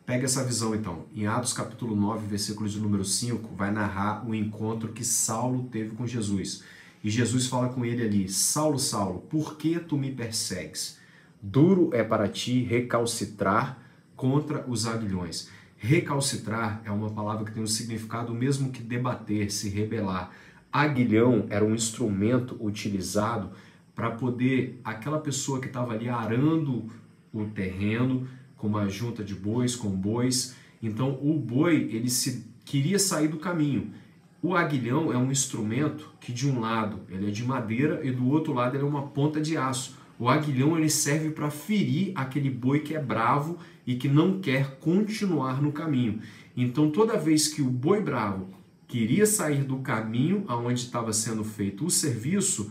Pega essa visão então. Em Atos capítulo 9, versículo de número 5, vai narrar o encontro que Saulo teve com Jesus. E Jesus fala com ele ali: Saulo, Saulo, por que tu me persegues? Duro é para ti recalcitrar contra os aguilhões. Recalcitrar é uma palavra que tem um significado mesmo que debater, se rebelar. Aguilhão era um instrumento utilizado para poder aquela pessoa que estava ali arando o terreno com uma junta de bois, com bois. Então o boi ele queria sair do caminho. O aguilhão é um instrumento que de um lado ele é de madeira e do outro lado ele é uma ponta de aço. O aguilhão ele serve para ferir aquele boi que é bravo e que não quer continuar no caminho. Então toda vez que o boi bravo queria sair do caminho aonde estava sendo feito o serviço,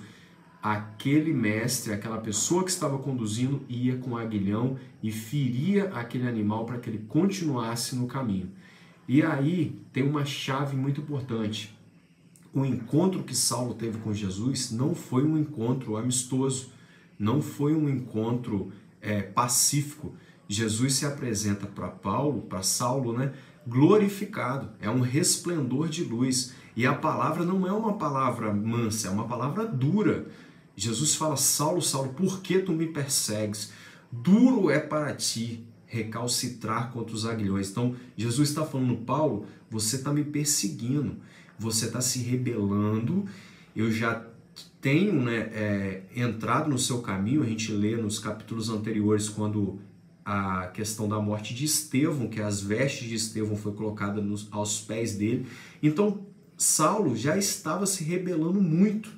aquele mestre, aquela pessoa que estava conduzindo ia com o aguilhão e feria aquele animal para que ele continuasse no caminho. E aí tem uma chave muito importante. O encontro que Saulo teve com Jesus não foi um encontro amistoso, não foi um encontro pacífico. Jesus se apresenta para Saulo, né, glorificado, é um resplendor de luz. E a palavra não é uma palavra mansa, é uma palavra dura. Jesus fala: Saulo, Saulo, por que tu me persegues? Duro é para ti recalcitrar contra os aguilhões. Então, Jesus está falando: Paulo, você está me perseguindo, você está se rebelando, eu já tenho entrado no seu caminho. A gente lê nos capítulos anteriores quando a questão da morte de Estevão, que as vestes de Estevão foi colocada aos pés dele. Então, Saulo já estava se rebelando muito,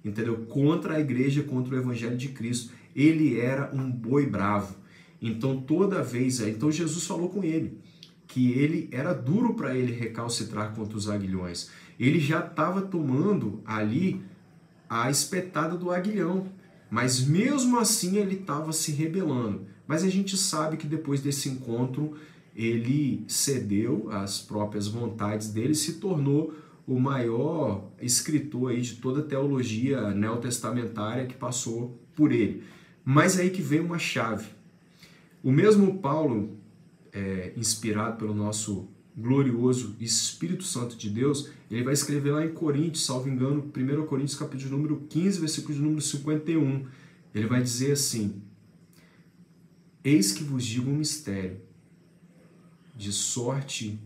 entendeu? Contra a igreja, contra o evangelho de Cristo. Ele era um boi bravo. Então toda vez, então Jesus falou com ele que ele era duro para ele recalcitrar contra os aguilhões. Ele já estava tomando ali a espetada do aguilhão, mas mesmo assim ele estava se rebelando. Mas a gente sabe que depois desse encontro ele cedeu às próprias vontades dele, se tornou o maior escritor aí de toda a teologia neotestamentária que passou por ele. Mas aí que vem uma chave. O mesmo Paulo, inspirado pelo nosso glorioso Espírito Santo de Deus, ele vai escrever lá em Coríntios, salvo engano, 1 Coríntios capítulo número 15, versículo de número 51. Ele vai dizer assim: eis que vos digo um mistério, de sorte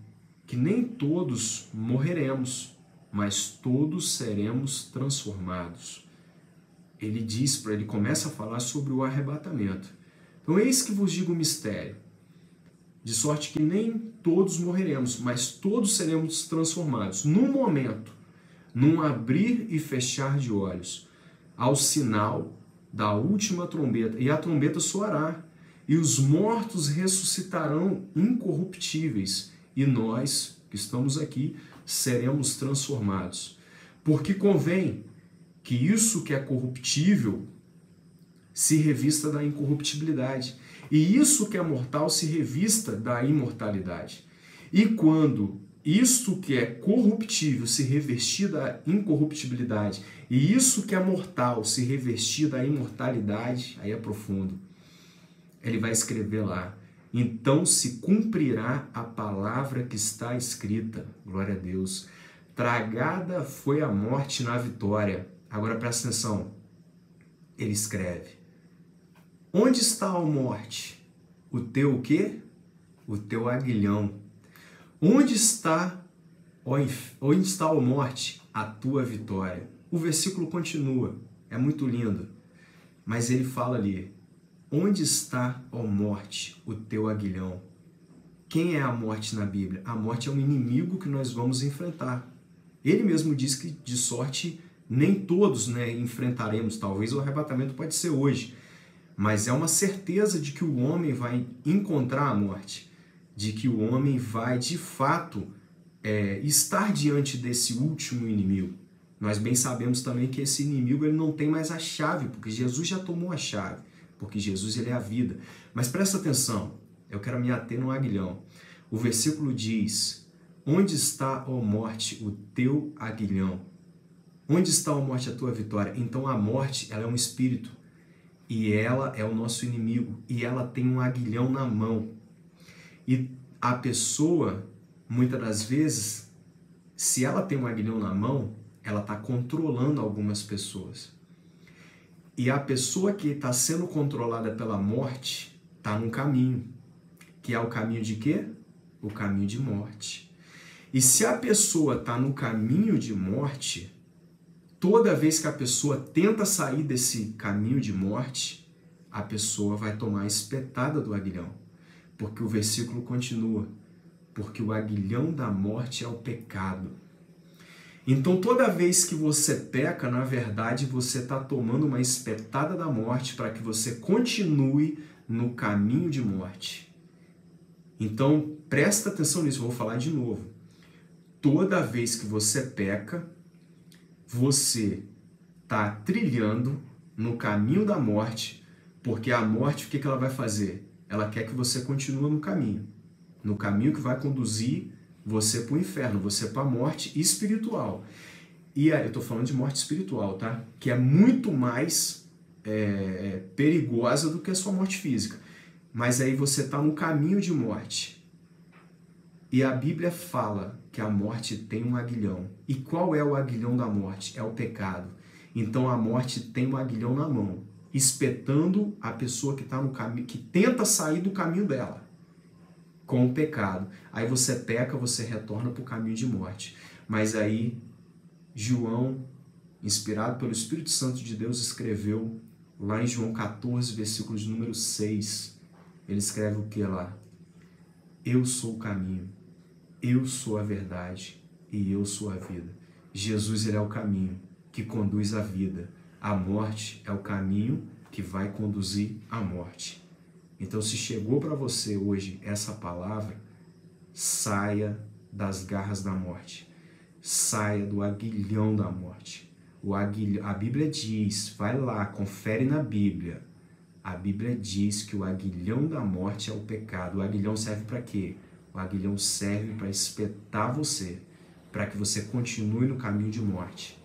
que nem todos morreremos, mas todos seremos transformados. Ele começa a falar sobre o arrebatamento. Então, eis que vos digo um mistério, de sorte que nem todos morreremos, mas todos seremos transformados. Num momento, num abrir e fechar de olhos, ao sinal da última trombeta, e a trombeta soará, e os mortos ressuscitarão incorruptíveis, e nós, que estamos aqui, seremos transformados. Porque convém que isso que é corruptível se revista da incorruptibilidade, e isso que é mortal se revista da imortalidade. E quando isto que é corruptível se revestir da incorruptibilidade, e isso que é mortal se revestir da imortalidade, aí é profundo. Ele vai escrever lá: então se cumprirá a palavra que está escrita. Glória a Deus. Tragada foi a morte na vitória. Agora presta atenção. Ele escreve: onde está a morte? O teu o quê? O teu aguilhão. Onde está, a morte? A tua vitória. O versículo continua. É muito lindo. Mas ele fala ali: onde está, ó morte, o teu aguilhão? Quem é a morte na Bíblia? A morte é um inimigo que nós vamos enfrentar. Ele mesmo diz que, de sorte, nem todos enfrentaremos. Talvez o arrebatamento pode ser hoje. Mas é uma certeza de que o homem vai encontrar a morte. De que o homem vai, de fato, estar diante desse último inimigo. Nós bem sabemos também que esse inimigo ele não tem mais a chave, porque Jesus já tomou a chave. Porque Jesus ele é a vida. Mas presta atenção, eu quero me ater no aguilhão. O versículo diz: onde está, ó morte, o teu aguilhão? Onde está, ó morte, a tua vitória? Então a morte ela é um espírito, e ela é o nosso inimigo, e ela tem um aguilhão na mão. E a pessoa, muitas das vezes, se ela tem um aguilhão na mão, ela está controlando algumas pessoas. E a pessoa que está sendo controlada pela morte está num caminho, que é o caminho de quê? O caminho de morte. E se a pessoa está no caminho de morte, toda vez que a pessoa tenta sair desse caminho de morte, a pessoa vai tomar a espetada do aguilhão. Porque o versículo continua, porque o aguilhão da morte é o pecado. Então toda vez que você peca, na verdade, você está tomando uma espetada da morte para que você continue no caminho de morte. Então presta atenção nisso, vou falar de novo. Toda vez que você peca, você está trilhando no caminho da morte, porque a morte, o que ela vai fazer? Ela quer que você continue no caminho que vai conduzir você para o inferno, você para a morte espiritual. E aí, eu estou falando de morte espiritual, tá? Que é muito mais perigosa do que a sua morte física. Mas aí você está no caminho de morte. E a Bíblia fala que a morte tem um aguilhão. E qual é o aguilhão da morte? É o pecado. Então a morte tem um aguilhão na mão, espetando a pessoa que está no caminho, que tenta sair do caminho dela, com o pecado. Aí você peca, você retorna para o caminho de morte. Mas aí João, inspirado pelo Espírito Santo de Deus, escreveu lá em João 14, versículo de número 6. Ele escreve o que lá? Eu sou o caminho, eu sou a verdade e eu sou a vida. Jesus, ele é o caminho que conduz à vida. A morte é o caminho que vai conduzir à morte. Então, se chegou para você hoje essa palavra, saia das garras da morte. Saia do aguilhão da morte. A Bíblia diz, vai lá, confere na Bíblia. A Bíblia diz que o aguilhão da morte é o pecado. O aguilhão serve para quê? O aguilhão serve para espetar você, para que você continue no caminho de morte.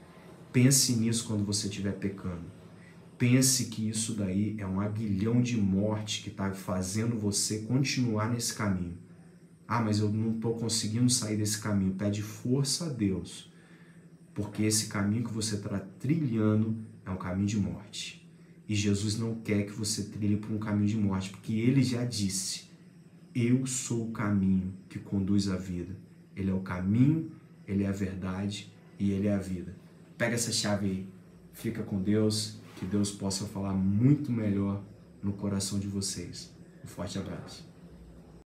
Pense nisso quando você estiver pecando. Pense que isso daí é um aguilhão de morte que está fazendo você continuar nesse caminho. Ah, mas eu não estou conseguindo sair desse caminho. Pede força a Deus, porque esse caminho que você está trilhando é um caminho de morte. E Jesus não quer que você trilhe por um caminho de morte, porque Ele já disse, eu sou o caminho que conduz à vida. Ele é o caminho, Ele é a verdade e Ele é a vida. Pega essa chave aí, fica com Deus, que Deus possa falar muito melhor no coração de vocês. Um forte abraço.